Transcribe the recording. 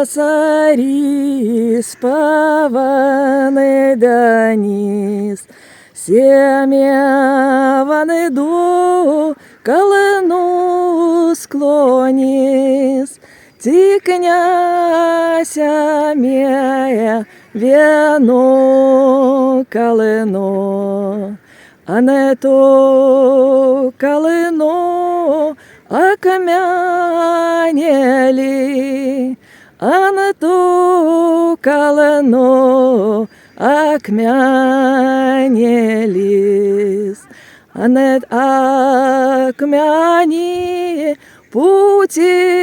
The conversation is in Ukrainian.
цари спаваны доніс, сем'явани до калину склоніс, ті князя м'я віно калино, а не то калино, а кам'янєлі, а не то калино, а кам'янєліс, а не кам'яні путінєлі.